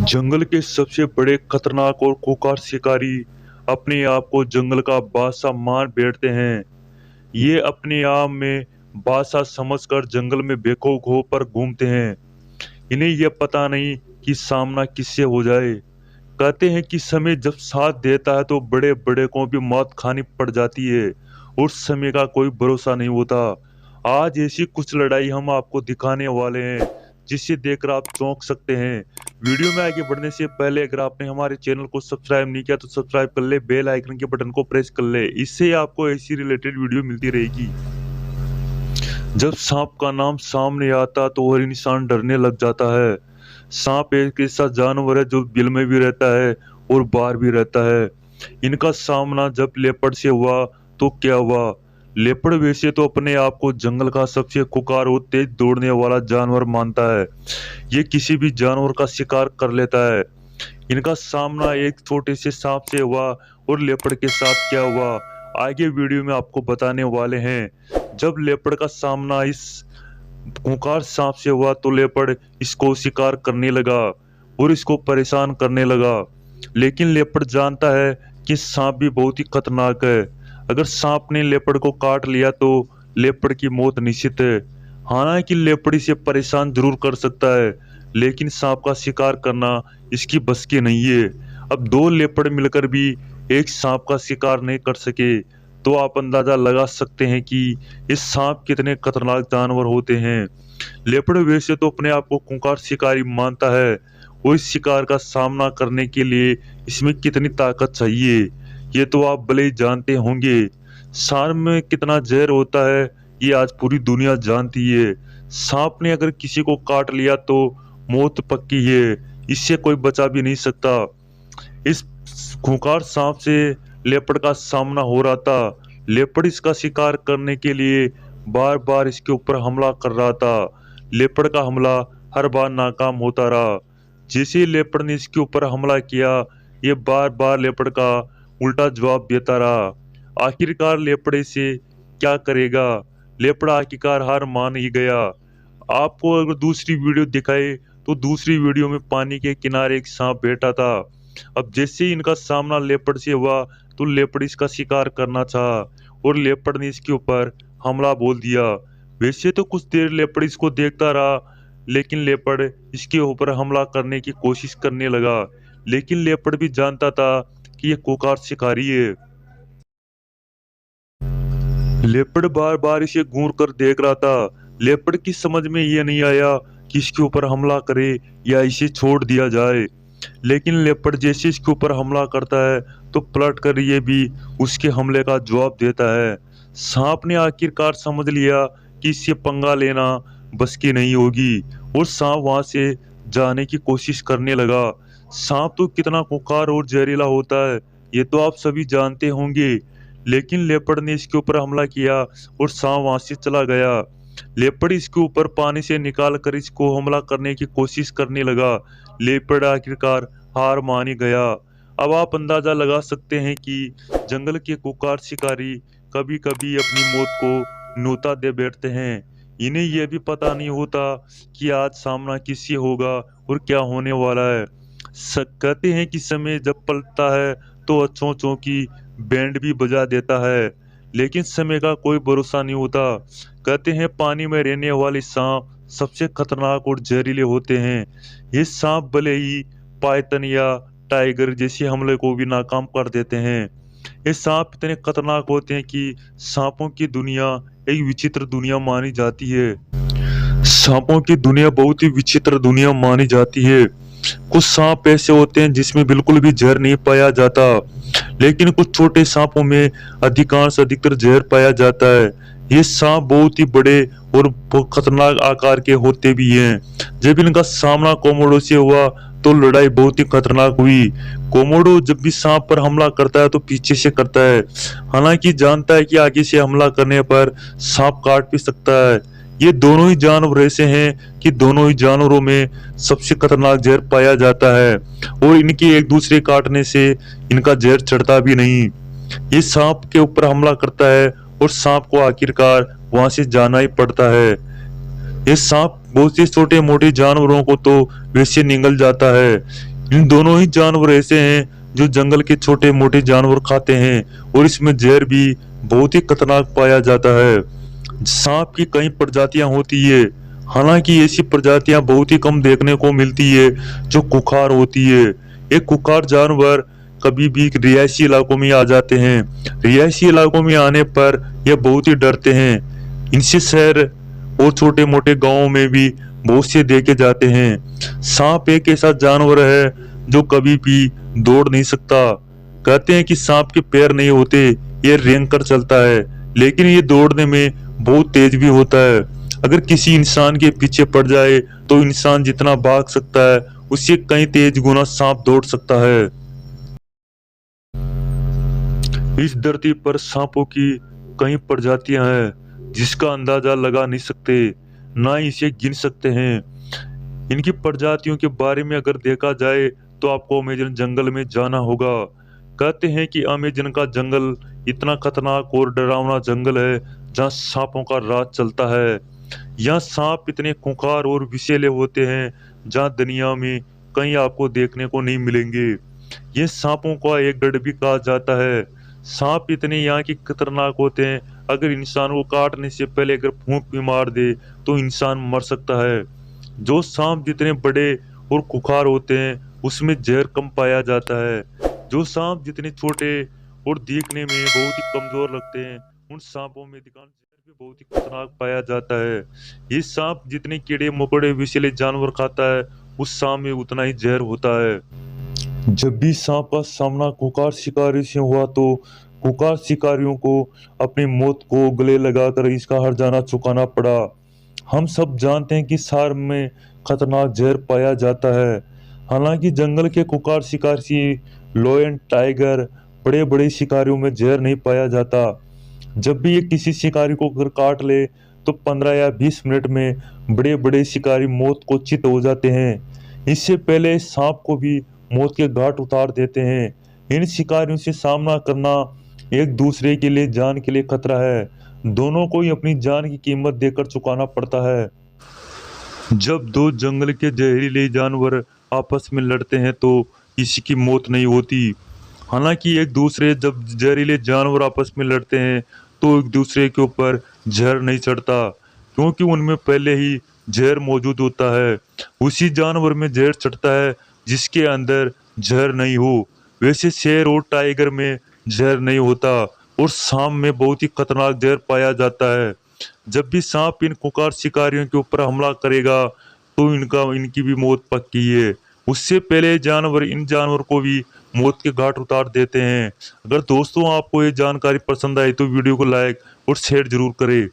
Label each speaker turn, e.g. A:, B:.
A: जंगल के सबसे बड़े खतरनाक और खूंखार शिकारी अपने आप को जंगल का बादशाह मान बैठते हैं। ये अपने आप में बादशाह समझकर जंगल में बेखौफ होकर घूमते हैं। इन्हें यह पता नहीं कि सामना किससे हो जाए। कहते हैं कि समय जब साथ देता है तो बड़े बड़े को भी मौत खानी पड़ जाती है और समय का कोई भरोसा नहीं होता। आज ऐसी कुछ लड़ाई हम आपको दिखाने वाले हैं जिसे देखकर आप चौंक सकते हैं। वीडियो में आगे बढ़ने से पहले अगर आपने हमारे चैनल को सब्सक्राइब नहीं किया तो सब्सक्राइब कर ले, बेल आइकन के बटन को प्रेस कर ले, इससे आपको ऐसी रिलेटेड वीडियो मिलती रहेगी। जब सांप का नाम सामने आता तो हर इंसान डरने लग जाता है। सांप एक ऐसा जानवर है जो बिल में भी रहता है और बाहर भी रहता है। इनका सामना जब लेपर्ड से हुआ तो क्या हुआ? लेपर्ड वैसे तो अपने आप को जंगल का सबसे खुकार और तेज दौड़ने वाला जानवर मानता है। ये किसी भी जानवर का शिकार कर लेता है। इनका सामना एक छोटे से सांप से हुआ और लेपर्ड के साथ क्या हुआ, आगे वीडियो में आपको बताने वाले हैं। जब लेपर्ड का सामना इस खूंखार सांप से हुआ तो लेपर्ड इसको शिकार करने लगा और इसको परेशान करने लगा। लेकिन लेपर्ड जानता है कि सांप भी बहुत ही खतरनाक है। अगर सांप ने लेपर्ड को काट लिया तो लेपर्ड की मौत निश्चित है। हालांकि लेपर्ड इसे परेशान जरूर कर सकता है, लेकिन सांप का शिकार करना इसकी बस की नहीं है। अब दो लेपर्ड मिलकर भी एक सांप का शिकार नहीं कर सके तो आप अंदाजा लगा सकते हैं कि ये सांप कितने खतरनाक जानवर होते हैं। लेपर्ड वैसे तो अपने आप को खूंखार शिकारी मानता है और इस शिकार का सामना करने के लिए इसमें कितनी ताकत चाहिए ये तो आप भले ही जानते होंगे। सांप में कितना जहर होता है ये आज पूरी दुनिया जानती है। सांप ने अगर किसी को काट लिया तो मौत पक्की है, इससे कोई बचा भी नहीं सकता। इस खूंखार सांप से लेपर्ड का सामना हो रहा था। लेपर्ड इसका शिकार करने के लिए बार बार इसके ऊपर हमला कर रहा था। लेपर्ड का हमला हर बार नाकाम होता रहा। जैसे ही लेपर्ड ने इसके ऊपर हमला किया, ये बार बार लेपर्ड का उल्टा जवाब देता रहा। आखिरकार लेपर्ड इसे क्या करेगा? लेपर्ड आखिरकार हार मान ही गया। आपको अगर दूसरी वीडियो दिखाए तो दूसरी वीडियो में पानी के किनारे एक सांप बैठा था। अब जैसे ही इनका सामना लेपर्ड से हुआ तो लेपर्ड इसका शिकार करना चाहा और लेपर्ड ने इसके ऊपर हमला बोल दिया। वैसे तो कुछ देर लेपर्ड इसको देखता रहा, लेकिन लेपर्ड इसके ऊपर हमला करने की कोशिश करने लगा। लेकिन लेपर्ड भी जानता था कि यह खूंखार शिकारी है। लेपर्ड बार बार इसे घूर कर देख रहा था। लेपर्ड की समझ में यह नहीं आया कि इसके ऊपर हमला करे या इसे छोड़ दिया जाए। लेकिन लेपर्ड जैसे इसके ऊपर हमला करता है तो पलट कर ये भी उसके हमले का जवाब देता है। सांप ने आखिरकार समझ लिया कि इससे पंगा लेना बस की नहीं होगी और सांप वहां से जाने की कोशिश करने लगा। सांप तो कितना खुंखार और जहरीला होता है ये तो आप सभी जानते होंगे। लेकिन लेपर्ड ने इसके ऊपर हमला किया और सांप वहां से चला गया। लेपर्ड इसके ऊपर पानी से निकाल कर इसको हमला करने की कोशिश करने लगा। लेपर्ड आखिरकार हार मान ही गया। अब आप अंदाजा लगा सकते हैं कि जंगल के खुंखार शिकारी कभी कभी अपनी मौत को न्योता दे बैठते हैं। इन्हें यह भी पता नहीं होता कि आज सामना किससे होगा और क्या होने वाला है। कहते हैं कि समय जब पलटता है तो अच्छों की बैंड भी बजा देता है, लेकिन समय का कोई भरोसा नहीं होता। कहते हैं पानी में रहने वाले सांप सबसे खतरनाक और जहरीले होते हैं। ये सांप भले ही पाइथन या टाइगर जैसे हमले को भी नाकाम कर देते हैं। ये सांप इतने खतरनाक होते हैं कि सांपों की दुनिया एक विचित्र दुनिया मानी जाती है। सांपों की दुनिया बहुत ही विचित्र दुनिया मानी जाती है। कुछ सांप ऐसे होते हैं जिसमें बिल्कुल भी जहर नहीं पाया जाता, लेकिन कुछ छोटे सांपों में अधिकतर जहर पाया जाता है। ये सांप बहुत ही बड़े और बहुत खतरनाक आकार के होते भी हैं। जब इनका सामना कोमोडो से हुआ तो लड़ाई बहुत ही खतरनाक हुई। कोमोडो जब भी सांप पर हमला करता है तो पीछे से करता है, हालांकि जानता है कि आगे से हमला करने पर सांप काट भी सकता है। ये दोनों ही जानवर ऐसे हैं कि दोनों ही जानवरों में सबसे खतरनाक जहर पाया जाता है और इनके एक दूसरे काटने से इनका जहर चढ़ता भी नहीं। ये सांप के ऊपर हमला करता है और सांप को आखिरकार वहां से जाना ही पड़ता है। ये सांप बहुत से छोटे मोटे जानवरों को तो वैसे निगल जाता है। इन दोनों ही जानवर ऐसे हैं जो जंगल के छोटे मोटे जानवर खाते हैं और इसमें जहर भी बहुत ही खतरनाक पाया जाता है। सांप की कई प्रजातियां होती है, हालांकि ऐसी प्रजातियां बहुत ही कम देखने को मिलती है जो खुखार होती है। ये खुखार जानवर कभी भी रिहायशी इलाकों में आ जाते हैं। रिहायशी इलाकों में आने पर यह बहुत ही डरते हैं। इनसे शहर और छोटे मोटे गांवों में भी बहुत से देखे जाते हैं। सांप एक ऐसा जानवर है जो कभी भी दौड़ नहीं सकता। कहते हैं कि सांप के पैर नहीं होते, ये रेंग कर चलता है, लेकिन ये दौड़ने में बहुत तेज भी होता है। अगर किसी इंसान के पीछे पड़ जाए तो इंसान जितना भाग सकता है उससे कई तेज गुना सांप दौड़ सकता है। इस धरती पर सांपों की कई प्रजातियां हैं जिसका अंदाजा लगा नहीं सकते, ना ही इसे गिन सकते हैं। इनकी प्रजातियों के बारे में अगर देखा जाए तो आपको अमेजन जंगल में जाना होगा। कहते हैं कि अमेजन का जंगल इतना खतरनाक और डरावना जंगल है जहाँ सांपों का राज चलता है। यहाँ सांप इतने खूंखार और विषैले होते हैं जहाँ दुनिया में कहीं आपको देखने को नहीं मिलेंगे। ये सांपों का एक गढ़ भी कहा जाता है। सांप इतने यहाँ के खतरनाक होते हैं, अगर इंसान को काटने से पहले अगर फूंक भी मार दे तो इंसान मर सकता है। जो सांप जितने बड़े और खुखार होते हैं उसमें जहर कम पाया जाता है। जो सांप जितने छोटे और दिखने में बहुत ही कमजोर लगते हैं उन सांपों में अधिकांश जहर भी बहुत ही खतरनाक पाया जाता है। ये सांप जितने कीड़े मकोड़े विषैले जानवर खाता है उस सांप में उतना ही जहर होता है। जब भी सांप का सामना खुंखार शिकारी से हुआ तो खुंखार शिकारियों को अपनी मौत को गले लगाकर इसका हर्जाना चुकाना पड़ा। हम सब जानते हैं कि सार में खतरनाक जहर पाया जाता है। हालांकि जंगल के खुंखार शिकारी लायन, टाइगर, बड़े बड़े शिकारियों में जहर नहीं पाया जाता। जब भी ये किसी शिकारी को अगर काट ले तो 15 या 20 मिनट में बड़े बड़े शिकारी मौत को चित हो जाते हैं। इससे पहले सांप को भी मौत के घाट उतार देते हैं। इन शिकारियों से सामना करना एक दूसरे के लिए जान के लिए खतरा है। दोनों को ही अपनी जान की कीमत देकर चुकाना पड़ता है। जब दो जंगल के जहरीले जानवर आपस में लड़ते हैं तो किसी की मौत नहीं होती। हालांकि एक दूसरे जब जहरीले जानवर आपस में लड़ते हैं तो एक दूसरे के ऊपर जहर नहीं चढ़ता, क्योंकि उनमें पहले ही जहर मौजूद होता है। उसी जानवर में जहर चढ़ता है जिसके अंदर जहर नहीं हो। वैसे शेर और टाइगर में जहर नहीं होता और सांप में बहुत ही खतरनाक जहर पाया जाता है। जब भी सांप इन खुंखार शिकारियों के ऊपर हमला करेगा तो इनकी भी मौत पक्की है। उससे पहले जानवर इन जानवर को भी मौत के घाट उतार देते हैं। अगर दोस्तों आपको ये जानकारी पसंद आई तो वीडियो को लाइक और शेयर जरूर करें।